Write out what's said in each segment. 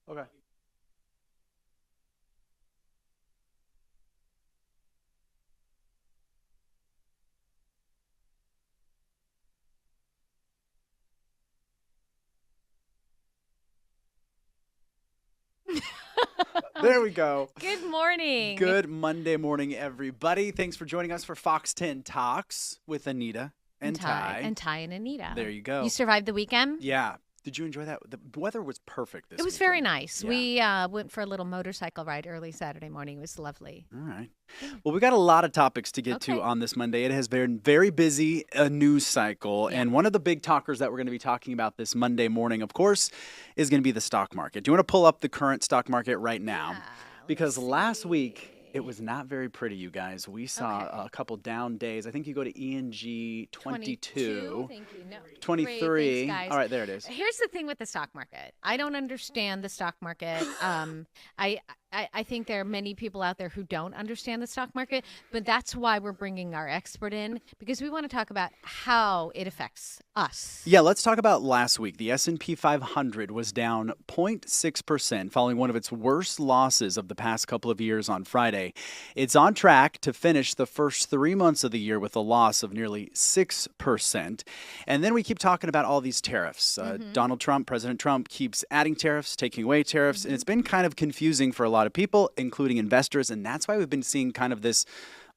Okay. There we go. Good morning. Good Monday morning, everybody. Thanks for joining us for Fox 10 Talks with Anita and Ty. And Ty and Anita. There you You go. survived the weekend? Yeah. Did you enjoy that? The weather was perfect this It was weekend. very nice. Yeah. We went for a little motorcycle ride early Saturday morning. It was lovely. All right. Well, we got a lot of topics to get to Okay. on this Monday. It has been very busy, a news cycle. Yeah. And one of the big talkers that we're going to be talking about this Monday morning, of course, is going to be the stock market. Do you want to pull up the current stock market right now? Yeah, Because let's last week, see. it was not very pretty, you guys. We saw Okay. a couple down days. I think you go to ENG 22, Thank you. No. 23. Great. Thanks, guys. All right, there it is. Here's the thing with the stock market. I don't understand the stock market. I think there are many people out there who don't understand the stock market, but that's why we're bringing our expert in, because we want to talk about how it affects us. Yeah, let's talk about last week. The S&P 500 was down 0.6% following one of its worst losses of the past couple of years on Friday. It's on track to finish the first 3 months of the year with a loss of nearly 6%. And then we keep talking about all these tariffs. Donald Trump, President Trump, keeps adding tariffs, taking away tariffs, and it's been kind of confusing for a lot of people, including investors. And that's why we've been seeing kind of this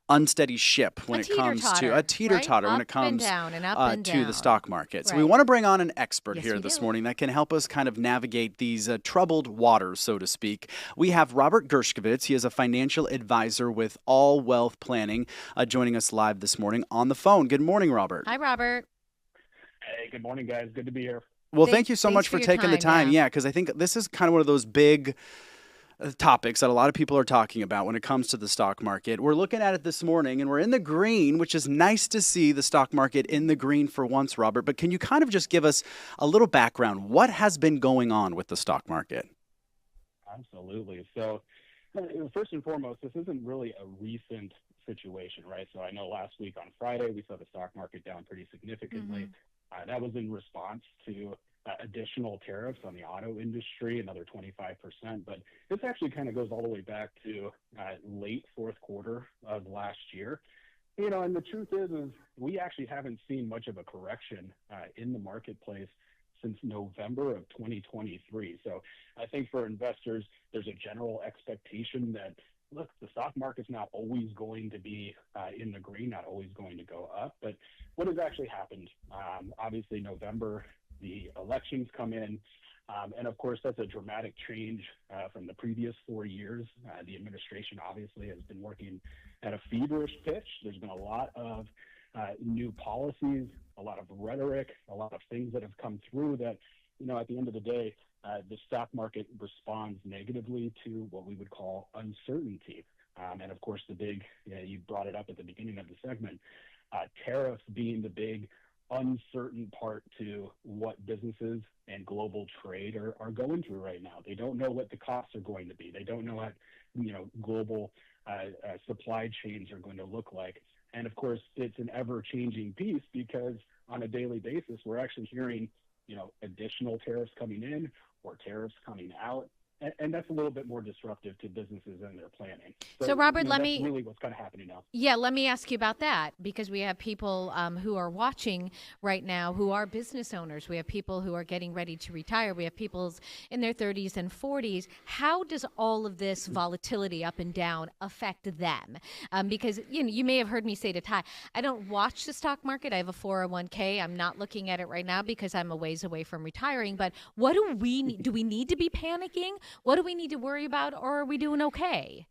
unsteady ship when it comes to a teeter-totter when it comes to the stock market. So we want to bring on an expert here this morning that can help us kind of navigate these troubled waters, so to speak. We have Robert Gershkovitz. He is a financial advisor with All Wealth Planning, joining us live this morning on the phone. Good morning, Robert. Hi, Robert. Hey, good morning, guys. Good to be here. Well, thank you so much for taking the time. Yeah, because I think this is kind of one of those big topics that a lot of people are talking about when it comes to the stock market. We're looking at it this morning and we're in the green, which is nice to see the stock market in the green for once, Robert. But can you kind of just give us a little background? What has been going on with the stock market? Absolutely. So first and foremost, this isn't really a recent situation, right? So I know last week on Friday, we saw the stock market down pretty significantly. That was in response to additional tariffs on the auto industry, another 25%. But this actually kind of goes all the way back to late fourth quarter of last year. And the truth is we actually haven't seen much of a correction in the marketplace since November of 2023. So I think for investors, there's a general expectation that, look, the stock market's not always going to be in the green, not always going to go up. But what has actually happened? Obviously, November, the elections come in. And of course, that's a dramatic change from the previous 4 years. The administration obviously has been working at a feverish pitch. There's been a lot of new policies, a lot of rhetoric, a lot of things that have come through that, at the end of the day, the stock market responds negatively to what we would call uncertainty. And of course, the big, you brought it up at the beginning of the segment, tariffs being the big uncertain part to what businesses and global trade are going through right now. They don't know what the costs are going to be. They don't know what, global supply chains are going to look like. And of course, it's an ever-changing piece because on a daily basis, we're actually hearing, additional tariffs coming in or tariffs coming out. And that's a little bit more disruptive to businesses and their planning. So Robert, that's really what's kind of happening now. Yeah, let me ask you about that, because we have people who are watching right now who are business owners. We have people who are getting ready to retire. We have people in their 30s and 40s. How does all of this volatility up and down affect them? Because you may have heard me say to Ty, I don't watch the stock market. I have a 401k. I'm not looking at it right now because I'm a ways away from retiring. But what do we need? Do we need to be panicking? What do we need to worry about, or are we doing okay?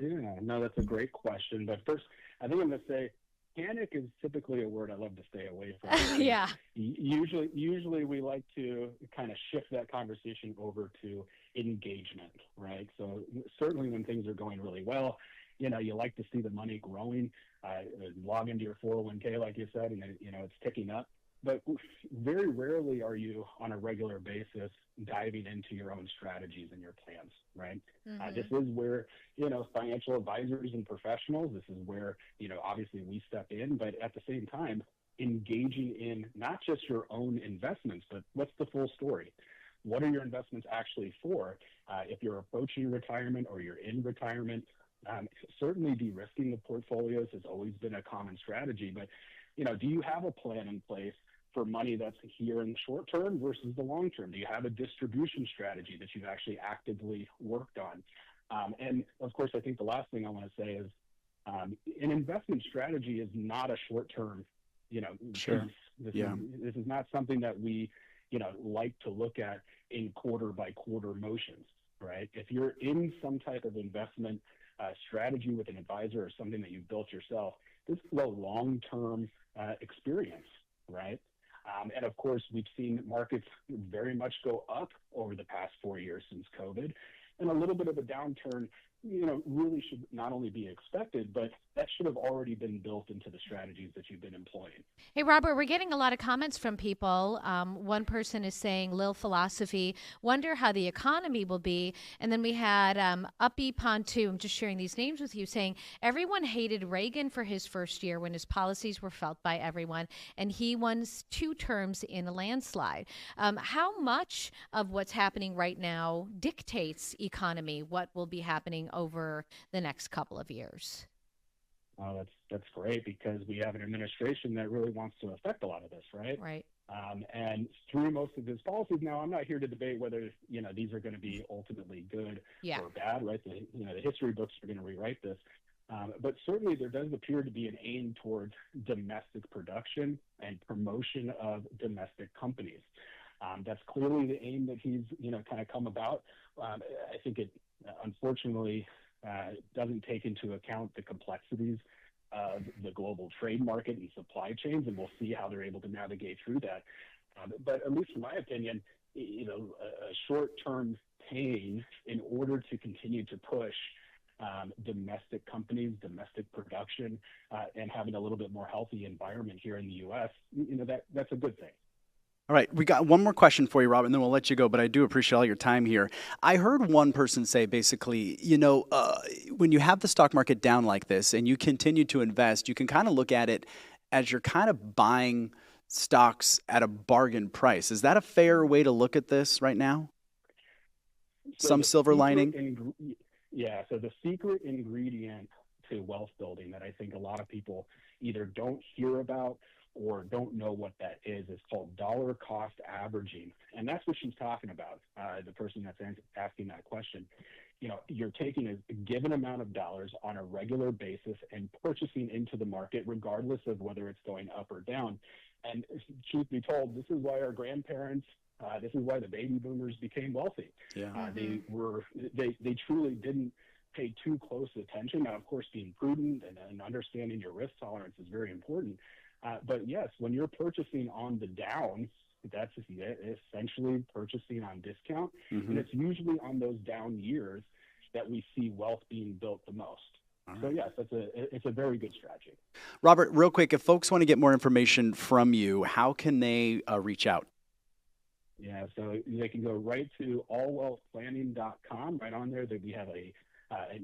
Yeah, no, that's a great question. But first, I think I'm going to say panic is typically a word I love to stay away from. Yeah. Usually we like to kind of shift that conversation over to engagement, right? So certainly when things are going really well, you like to see the money growing, log into your 401k, like you said, and it's ticking up. But very rarely are you on a regular basis diving into your own strategies and your plans, right? This is where, financial advisors and professionals, this is where, obviously we step in. But at the same time, engaging in not just your own investments, but what's the full story? What are your investments actually for? If you're approaching retirement or you're in retirement, certainly de-risking the portfolios has always been a common strategy. But, do you have a plan in place for money that's here in the short term versus the long term? Do you have a distribution strategy that you've actually actively worked on? And of course, I think the last thing I want to say is an investment strategy is not a short-term, Sure. This Yeah. this is not something that we, like to look at in quarter-by-quarter motions, right? If you're in some type of investment strategy with an advisor or something that you've built yourself, this is a long-term experience, right? And of course, we've seen markets very much go up over the past 4 years since COVID, and a little bit of a downturn, really should not only be expected, but that should have already been built into the strategies that you've been employing. Hey, Robert, we're getting a lot of comments from people. One person is saying, Lil Philosophy, wonder how the economy will be. And then we had Uppy Pontu, I'm just sharing these names with you, saying, everyone hated Reagan for his first year when his policies were felt by everyone, and he won 2 terms in a landslide. How much of what's happening right now dictates economy, what will be happening over the next couple of years? Oh, that's great, because we have an administration that really wants to affect a lot of this, right? Right. And through most of his policies, now I'm not here to debate whether these are going to be ultimately good or bad, right? The history books are going to rewrite this, but certainly there does appear to be an aim towards domestic production and promotion of domestic companies. That's clearly the aim that he's kind of come about. I think it unfortunately doesn't take into account the complexities of the global trade market and supply chains, and we'll see how they're able to navigate through that. But at least in my opinion, a short-term pain in order to continue to push domestic companies, domestic production, and having a little bit more healthy environment here in the U.S., that's a good thing. All right, we got one more question for you, Rob, and then we'll let you go, but I do appreciate all your time here. I heard one person say basically, when you have the stock market down like this and you continue to invest, you can kind of look at it as you're kind of buying stocks at a bargain price. Is that a fair way to look at this right now? So some silver lining? So the secret ingredient to wealth building that I think a lot of people either don't hear about or don't know what that is called dollar cost averaging. And that's what she's talking about, the person that's asking that question. You're taking a given amount of dollars on a regular basis and purchasing into the market regardless of whether it's going up or down. And truth be told, this is why our grandparents, this is why the baby boomers became wealthy. Yeah. They truly didn't pay too close attention. Now, of course, being prudent and understanding your risk tolerance is very important. But yes, when you're purchasing on the down, that's essentially purchasing on discount. Mm-hmm. And it's usually on those down years that we see wealth being built the most. Right. So yes, it's a very good strategy. Robert, real quick, if folks want to get more information from you, how can they reach out? Yeah, so they can go right to allwealthplanning.com. Right on there, we have an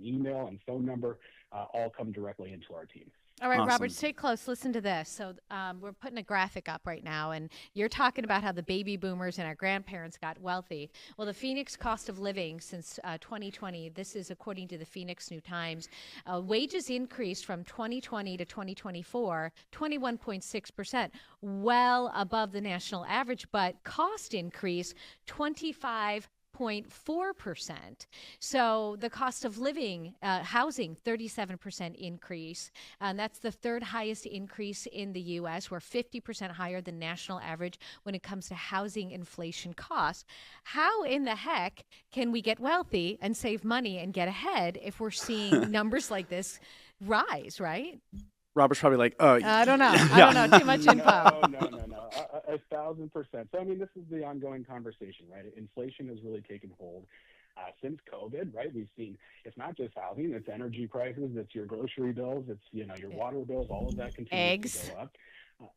email and phone number, all come directly into our team. All right, Awesome. Robert, stay close. Listen to this. So we're putting a graphic up right now, and you're talking about how the baby boomers and our grandparents got wealthy. Well, the Phoenix cost of living since 2020, this is according to the Phoenix New Times, wages increased from 2020 to 2024, 21.6%, well above the national average, but cost increase 25.4%. So the cost of living, housing, 37% increase. And that's the third highest increase in the U.S. We're 50% higher than national average when it comes to housing inflation costs. How in the heck can we get wealthy and save money and get ahead if we're seeing numbers like this rise, right? Robert's probably like, oh. I don't know. I don't know. Too much info. No. 1,000%. So, I mean, this is the ongoing conversation, right? Inflation has really taken hold since COVID, right? We've seen it's not just housing, it's energy prices, it's your grocery bills, it's, your water bills, all of that continues to go up.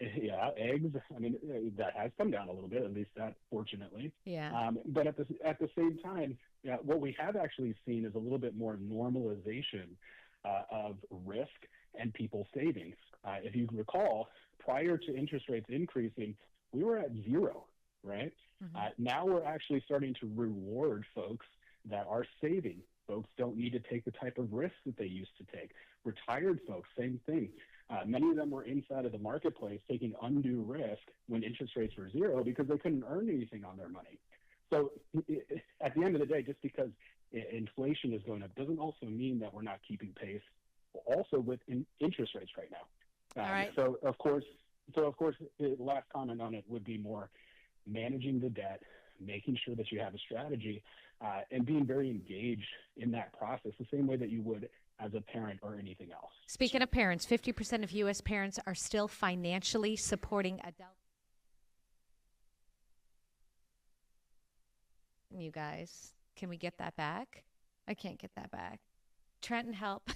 Eggs. I mean, that has come down a little bit, at least that, fortunately. Yeah. But at the same time, what we have actually seen is a little bit more normalization of risk and people's savings. If you recall, prior to interest rates increasing, we were at zero, right? Now we're actually starting to reward folks that are saving. Folks don't need to take the type of risks that they used to take. Retired folks, same thing. Many of them were inside of the marketplace taking undue risk when interest rates were zero because they couldn't earn anything on their money. So at the end of the day, just because inflation is going up doesn't also mean that we're not keeping pace also with interest rates right now. All right. So of course, the last comment on it would be more managing the debt, making sure that you have a strategy, and being very engaged in that process the same way that you would as a parent or anything else. Speaking of parents, 50% of U.S. parents are still financially supporting adults. You guys, can we get that back? I can't get that back. Trenton, help.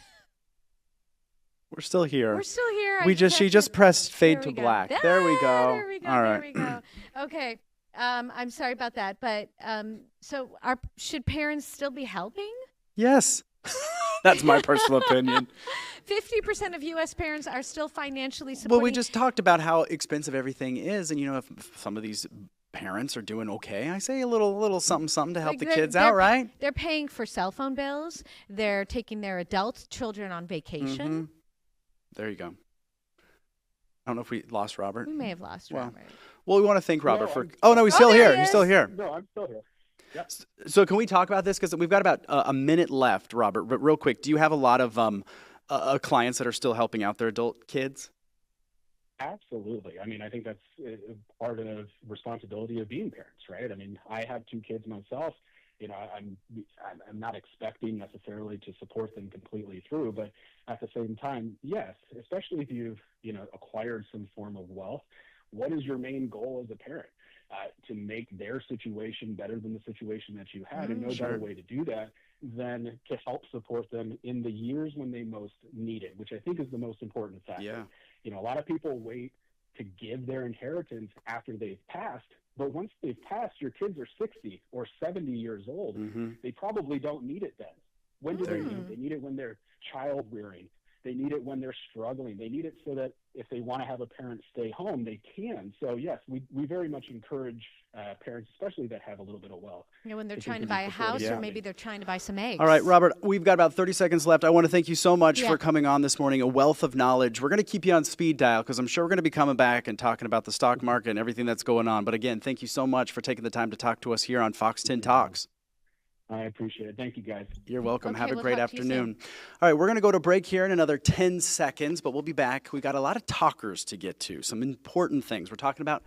We're still here. We're still here. She just pressed fade to black. There we go. There we go. All right. There we go. Okay. I'm sorry about that, but so should parents still be helping? Yes. That's my personal opinion. 50% of U.S. parents are still financially supporting. Well, we just talked about how expensive everything is, and if some of these parents are doing okay, I say a little something to help the kids out, right? They're paying for cell phone bills. They're taking their adult children on vacation. There you go. I don't know if we lost Robert. We may have lost Robert. Well, we want to thank Robert for. Oh no, he's still here. He's still here. No, I'm still here. Yep. So can we talk about this? Because we've got about a minute left, Robert. But real quick, do you have a lot of clients that are still helping out their adult kids? Absolutely. I mean, I think that's part of responsibility of being parents, right? I mean, I have 2 kids myself. I'm not expecting necessarily to support them completely through, but at the same time, yes, especially if you've acquired some form of wealth, what is your main goal as a parent? To make their situation better than the situation that you had, and no better way to do that than to help support them in the years when they most need it, which I think is the most important factor. Yeah. A lot of people wait to give their inheritance after they've passed, but once they've passed, your kids are 60 or 70 years old. They probably don't need it then. When do they need it? They need it when they're child rearing. They need it when they're struggling. They need it so that if they want to have a parent stay home, they can. So, yes, we very much encourage parents, especially that have a little bit of wealth. When they're trying to buy a house or maybe they're trying to buy some eggs. All right, Robert, we've got about 30 seconds left. I want to thank you so much for coming on this morning, a wealth of knowledge. We're going to keep you on speed dial because I'm sure we're going to be coming back and talking about the stock market and everything that's going on. But, again, thank you so much for taking the time to talk to us here on Fox 10 Talks. I appreciate it. Thank you, guys. You're welcome. Okay, Have a we'll great talk to you afternoon. soon. All right, we're going to go to break here in another 10 seconds, but we'll be back. We've got a lot of talkers to get to, some important things. We're talking about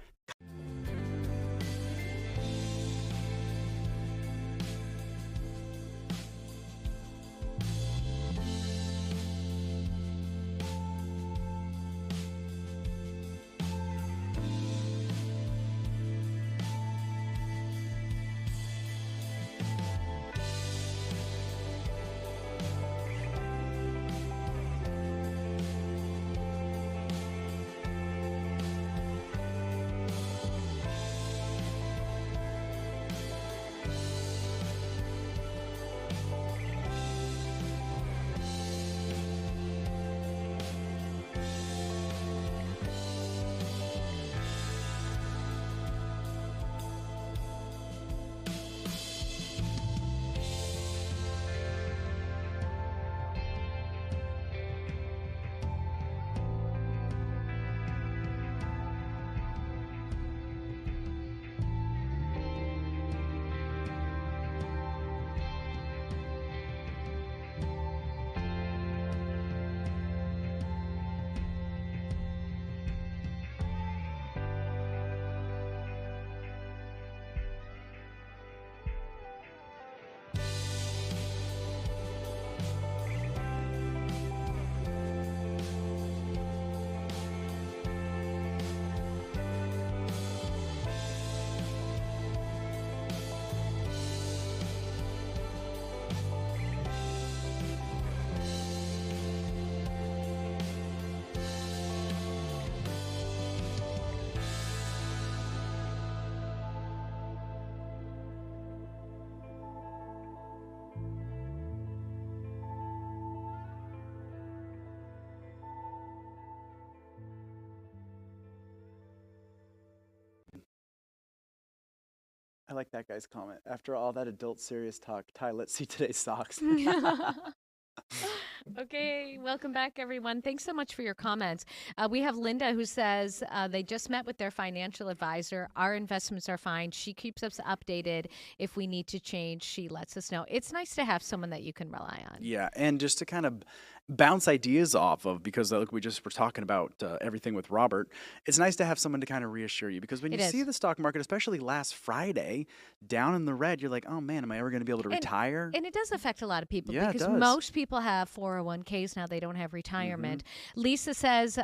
I like that guy's comment. After all that adult serious talk, Ty, let's see today's stocks. Okay, welcome back, everyone. Thanks so much for your comments. We have Linda who says they just met with their financial advisor. Our investments are fine. She keeps us updated. If we need to change, she lets us know. It's nice to have someone that you can rely on. Yeah, and just to kind of bounce ideas off of, because like we just were talking about everything with Robert, it's nice to have someone to kind of reassure you, because when you see the stock market, especially last Friday, down in the red, you're like, oh man, am I ever going to be able to retire? And it does affect a lot of people, Yeah, because most people have 401ks now. They don't have retirement. Lisa says,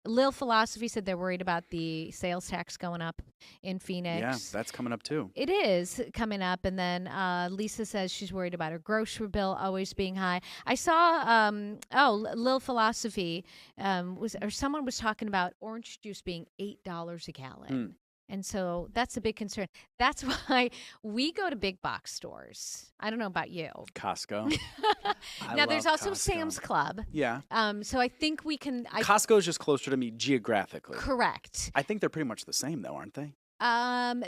Lil Philosophy said they're worried about the sales tax going up in Phoenix. Yeah, that's coming up too. It is coming up. And then Lisa says she's worried about her grocery bill always being high. I saw, Lil Philosophy, someone was talking about orange juice being $8 a gallon. And so that's a big concern. That's why we go to big box stores. I don't know about you. Costco. Now, there's also Costco. Sam's Club. Yeah. So I think we can. Costco is just closer to me geographically. Correct. I think they're pretty much the same, though, aren't they?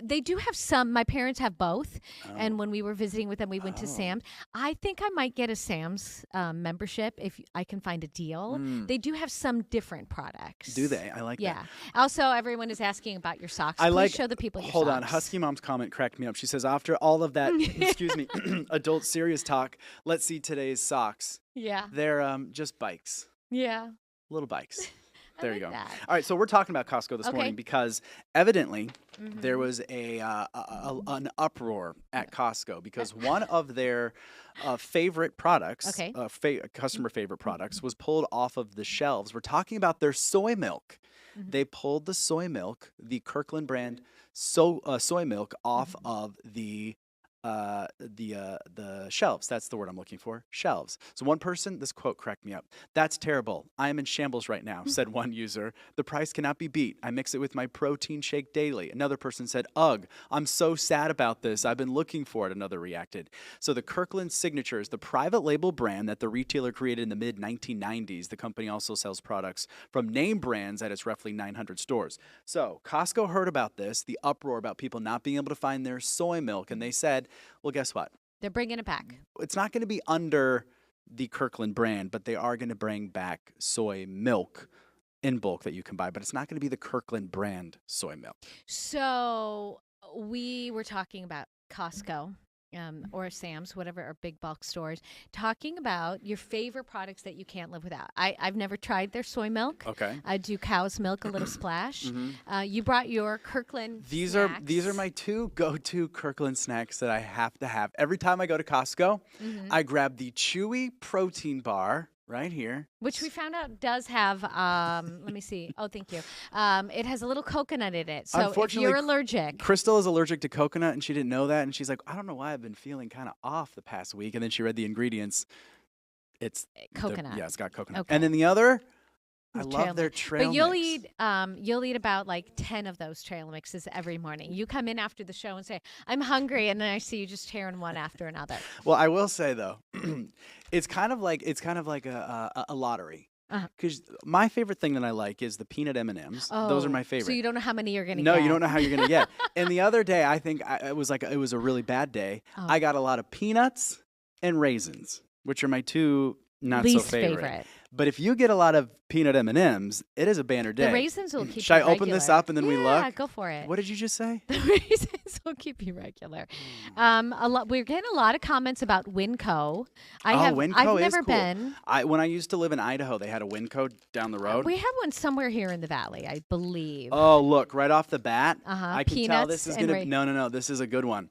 They do have some. My parents have both. And when we were visiting with them, we went to Sam's. I think I might get a Sam's membership if I can find a deal. They do have some different products. Do they? I like that. Yeah. Also, everyone is asking about your socks. Please show the people your Hold socks. on. Husky Mom's comment cracked me up. She says, after all of that, excuse me, adult serious talk, let's see today's socks. Yeah. They're just bikes. Yeah. Little bikes. There you go. That. All right, so we're talking about Costco this morning because evidently there was an uproar at Costco because one of their favorite products, customer favorite products, was pulled off of the shelves. We're talking about their soy milk. They pulled the soy milk, the Kirkland brand soy milk, off of the shelves. That's the word I'm looking for. Shelves. So one person, this quote cracked me up. "That's terrible. I am in shambles right now," said one user. "The price cannot be beat. I mix it with my protein shake daily." Another person said, "Ugh, I'm so sad about this. I've been looking for it," another reacted. So the Kirkland Signature is the private label brand that the retailer created in the mid-1990s. The company also sells products from name brands at its roughly 900 stores. So Costco heard about this, the uproar about people not being able to find their soy milk, and they said, well, guess what? They're bringing it back. It's not going to be under the Kirkland brand, but they are going to bring back soy milk in bulk that you can buy, but it's not going to be the Kirkland brand soy milk. So we were talking about Costco. Or Sam's, whatever, or big bulk stores, talking about your favorite products that you can't live without. I've never tried their soy milk. Okay. I do cow's milk, a little splash. You brought your Kirkland These snacks. are my two go-to Kirkland snacks that I have to have. Every time I go to Costco, I grab the Chewy protein bar right here. Which we found out does have, let me see. Oh, thank you. It has a little coconut in it. So if you're allergic. Crystal is allergic to coconut, and she didn't know that. And she's like, I don't know why I've been feeling kind of off the past week. And then she read the ingredients. It's coconut. Yeah, it's got coconut. Okay. And then the other, I love their trail mix. But you'll eat about like 10 of those trail mixes every morning. You come in after the show and say, I'm hungry, and then I see you just tearing one after another. Well, I will say though, it's kind of like a lottery. Because my favorite thing that I like is the peanut M&Ms. Those are my favorite. So you don't know how many you're going to get. No, you don't know how you're going to get. And the other day, I think it was a really bad day. I got a lot of peanuts and raisins, which are my two least so favorite. But if you get a lot of peanut M&Ms, it is a banner day. The raisins will keep you Should I regular. open this up and then we look? Yeah, go for it. What did you just say? The raisins will keep you regular. We're getting a lot of comments about Winco. I've never been. When I used to live in Idaho, they had a Winco down the road. We have one somewhere here in the valley, I believe. Oh, look, right off the bat, I can tell Peanuts this is going to... No, this is a good one.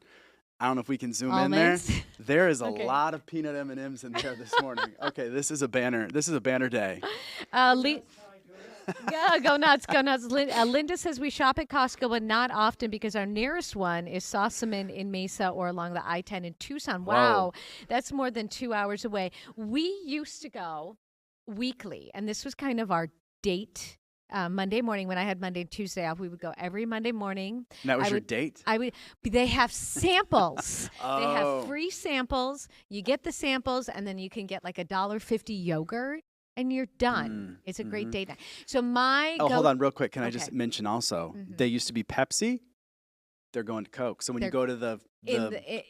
I don't know if we can zoom Almonds? in there. There is a lot of peanut M&Ms in there this morning. Okay, this is a banner. This is a banner day. Yeah, go nuts, go nuts. Linda says we shop at Costco, but not often because our nearest one is Sossaman in Mesa or along the I-10 in Tucson. Wow, that's more than 2 hours away. We used to go weekly, and this was kind of our date. Monday morning, when I had Monday and Tuesday off, we would go every Monday morning. And that was your date? They have samples. They have free samples. You get the samples, and then you can get like $1.50 yogurt, and you're done. It's a great date night. So hold on real quick. Can I just mention also, they used to be Pepsi, they're going to Coke. So when you They're go to the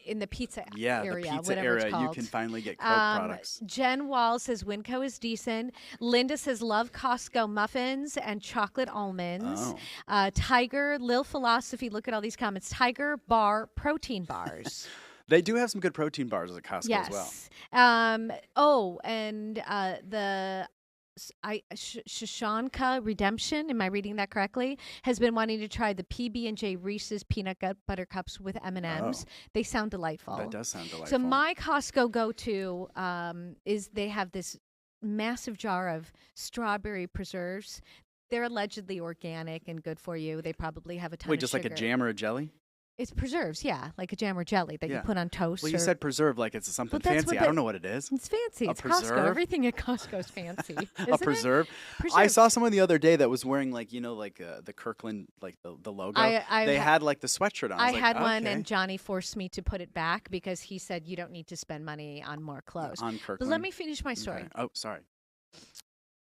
in the pizza yeah, area, the pizza whatever it's area, you called. can finally get Coke products. Jen Wall says Winco is decent. Linda says love Costco muffins and chocolate almonds. Tiger, Lil Philosophy, look at all these comments. Tiger Bar protein bars. They do have some good protein bars at Costco as well. The Shashanka Redemption, am I reading that correctly? Has been wanting to try the PB&J Reese's peanut butter cups with M&Ms. They sound delightful. That does sound delightful. So my Costco go-to is they have this massive jar of strawberry preserves. They're allegedly organic and good for you. They probably have a ton of just sugar. like a jam or a jelly? It's preserves, yeah, like a jam or jelly that you put on toast. Well, you said preserve like it's something fancy. I don't know what it is. It's fancy. It's preserve? Costco. Everything at Costco is fancy. A preserve? I saw someone the other day that was wearing the Kirkland, like the logo. They had like the sweatshirt on. I had one, and Johnny forced me to put it back because he said you don't need to spend money on more clothes. On Kirkland. But let me finish my story. Okay. Oh, sorry.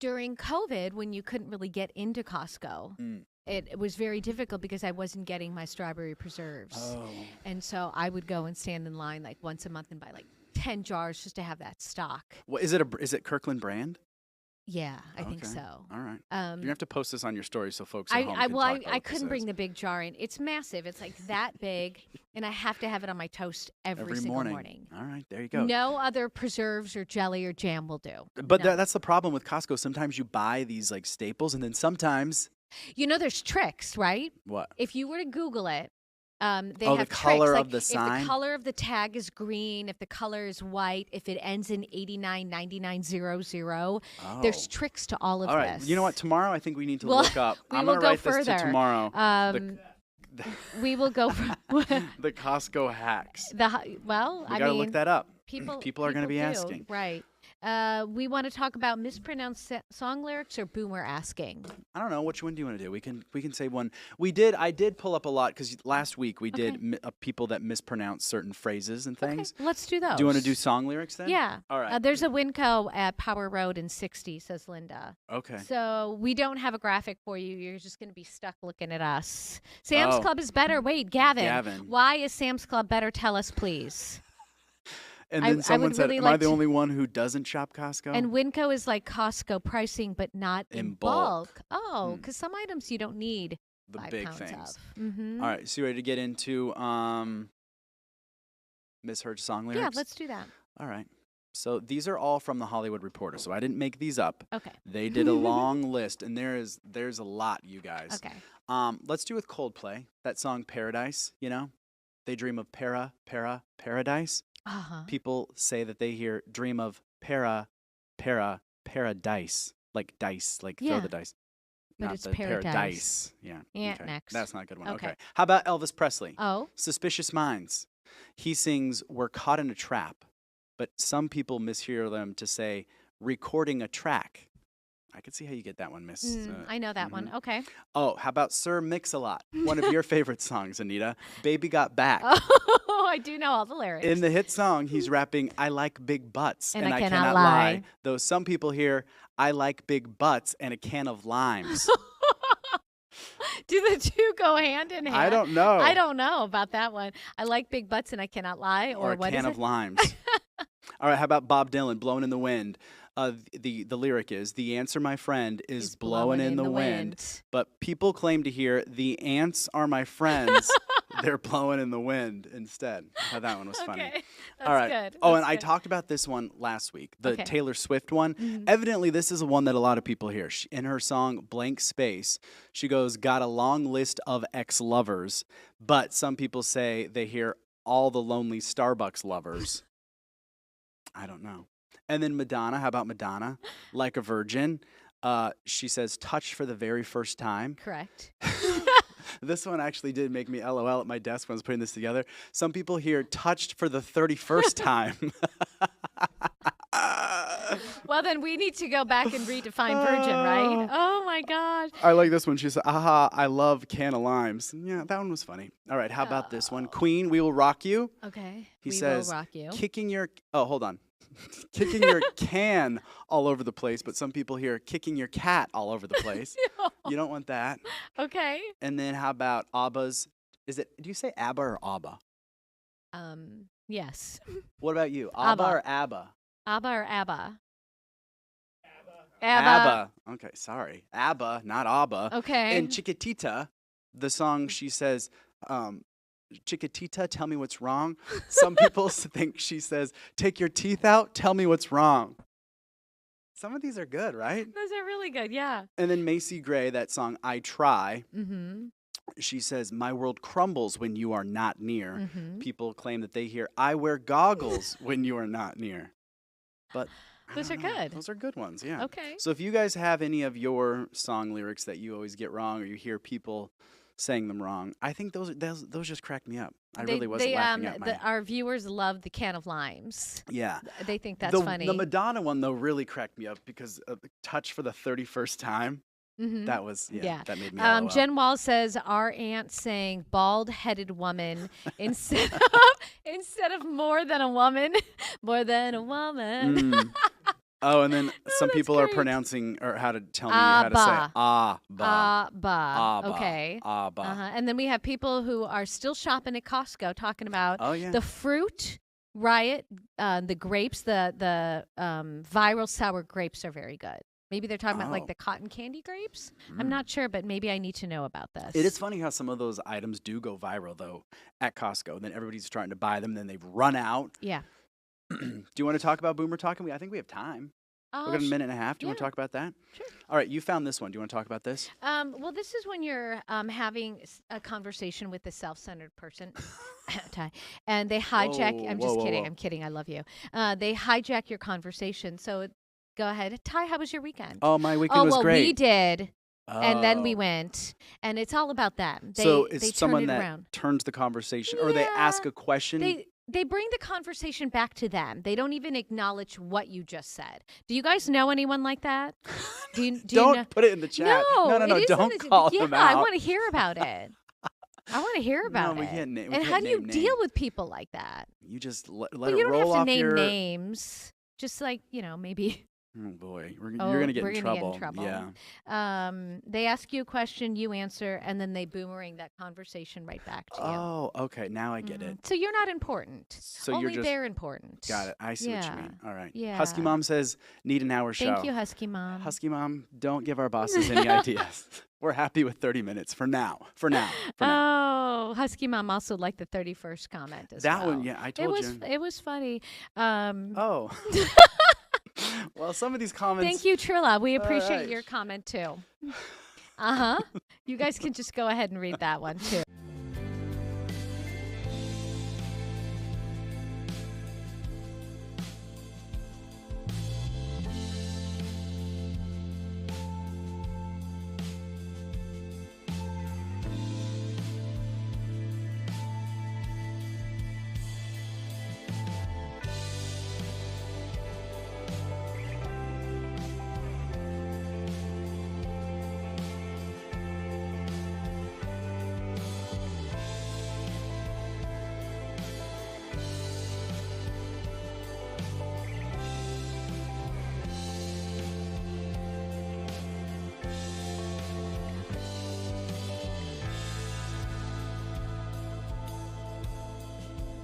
During COVID, when you couldn't really get into Costco, it was very difficult because I wasn't getting my strawberry preserves. Oh. And so I would go and stand in line like once a month and buy like 10 jars just to have that stock. What is it Kirkland brand? Yeah, I think so. All right. You're going to have to post this on your story so folks at home can talk about I couldn't bring the big jar in. It's massive. It's like that big, and I have to have it on my toast every single morning. All right, there you go. No other preserves or jelly or jam will do. But that's the problem with Costco. Sometimes you buy these like staples, and then sometimes... there's tricks, right? What? If you were to Google it, they have the color tricks. of the sign? If the color of the tag is green, if the color is white, if it ends in 899900, there's tricks to all of this. All right. You know what? Tomorrow I think we need to look up. I'm going to write this to tomorrow. We will go for the Costco hacks. We got to look that up. People are going to be asking. Right. We want to talk about mispronounced song lyrics or boomer asking. I don't know. Which one do you want to do? We can say one. I did pull up a lot because last week we did people that mispronounce certain phrases and things. Okay, let's do those. Do you want to do song lyrics then? Yeah. All right. There's a Winco at Power Road in 60, says Linda. Okay. So we don't have a graphic for you. You're just going to be stuck looking at us. Sam's Club is better. Wait, Gavin. Why is Sam's Club better? Tell us, please. And then someone said, am I the only one who doesn't shop Costco? And Winco is like Costco pricing, but not in bulk. Oh, because some items you don't need the 5 big pounds things. Of. Mm-hmm. All right, so you ready to get into Misheard song lyrics? Yeah, let's do that. All right. So these are all from the Hollywood Reporter, so I didn't make these up. Okay. They did a long list, and there's a lot, you guys. Okay. Let's do with Coldplay, that song Paradise, They dream of paradise. Uh-huh. People say that they dream of paradise, like dice, like throw the dice. But not it's the paradise. Yeah. Okay. Next. That's not a good one. Okay. How about Elvis Presley? Oh. Suspicious Minds. He sings, "We're caught in a trap," but some people mishear them to say, "recording a track." I can see how you get that one, Miss. I know that one. Okay. Oh, how about Sir Mix-a-Lot? One of your favorite songs, Anita. "Baby Got Back." Oh, I do know all the lyrics. In the hit song, he's rapping, "I like big butts and I cannot lie." Though some people hear, "I like big butts and a can of limes." Do the two go hand in hand? I don't know. I don't know about that one. I like big butts and I cannot lie. Or what is it? A can of limes. All right, how about Bob Dylan, "Blowing in the Wind"? The lyric is, "The answer, my friend, is blowing in the wind." But people claim to hear, "The ants are my friends." They're blowing in the wind instead. Oh, that one was funny. Okay. All right. Good. I talked about this one last week, the Taylor Swift one. Mm-hmm. Evidently, this is one that a lot of people hear. In her song, "Blank Space," she goes, "Got a long list of ex-lovers," but some people say they hear all the lonely Starbucks lovers. I don't know. And then Madonna, how about Madonna? "Like a Virgin." She says, "touched for the very first time." Correct. This one actually did make me LOL at my desk when I was putting this together. Some people hear "touched for the 31st time." Well, then we need to go back and redefine virgin, right? Oh, my gosh. I like this one. She said, "Aha, I love can of limes." Yeah, that one was funny. All right, how about this one? Queen, "We Will Rock You." Okay. He We says, will rock you. "Kicking your..." Oh, hold on. "Kicking your can all over the place," but some people hear "kicking your cat all over the place." No. You don't want that. Okay. And then how about ABBA's Do you say ABBA or ABBA? Yes. What about you? ABBA ABBA. or ABBA? ABBA or ABBA? ABBA. ABBA. Okay, sorry. ABBA, not ABBA. Okay. And Chiquitita, the song, she says, Chiquitita, tell me what's wrong. Some people think she says, take your teeth out, tell me what's wrong. Some of these are good, right? Those are really good, yeah. And then Macy Gray, that song, I Try. Mm-hmm. She says, my world crumbles when you are not near. Mm-hmm. People claim that they hear, I wear goggles when you are not near. But Those are good. Those are good ones, yeah. Okay. So if you guys have any of your song lyrics that you always get wrong or you hear people saying them wrong, I think those just crack me up. I really wasn't laughing at my... Our viewers love the can of limes. Yeah. They think that's funny. The Madonna one, though, really cracked me up because of the touch for the 31st time. Mm-hmm. That was, that made me LOL. Jen Wall says, our aunt saying bald-headed woman instead of more than a woman, more than a woman. Oh, and then some people great. are pronouncing, or how to tell me how to say Abba. Okay. Abba. And then we have people who are still shopping at Costco talking about the fruit riot, the grapes, the viral sour grapes are very good. Maybe they're talking about like the cotton candy grapes. I'm not sure, but maybe I need to know about this. It is funny how some of those items do go viral, though, at Costco. And then everybody's trying to buy them, then they've run out. Yeah. Do you want to talk about Boomer Talking? I think we have time. We've got a minute and a half. Do you want to talk about that? Sure. All right, you found this one. Do you want to talk about this? Well, this is when you're having a conversation with a self-centered person, Ty, and they hijack. I'm just kidding. I'm kidding. I love you. They hijack your conversation. So go ahead. Ty, how was your weekend? Oh, my weekend was great. We did. And then we went, and it's all about them. So it's they someone turn it that around. turns the conversation, or they ask a question. They bring the conversation back to them. They don't even acknowledge what you just said. Do you guys know anyone like that? Don't put it in the chat. No. Don't call them out. I want to hear about it. I want to hear about it. And how do you deal with people like that? You just let it roll off. You don't have to name names. Just like, maybe. Oh, boy. You're going to get in trouble. Yeah. They ask you a question, you answer, and then they boomerang that conversation right back to you. Oh, okay. Now I get it. So you're not important. So Only they're important. Got it. I see what you mean. All right. Yeah. Husky Mom says, need an hour show. Thank you, Husky Mom. Husky Mom, don't give our bosses any ideas. We're happy with 30 minutes for now. Oh, Husky Mom also liked the 31st comment as well. That one, yeah, I told you. It was funny. Oh. Well, some of these comments. Thank you, Trilla. We appreciate your comment too. You guys can just go ahead and read that one too.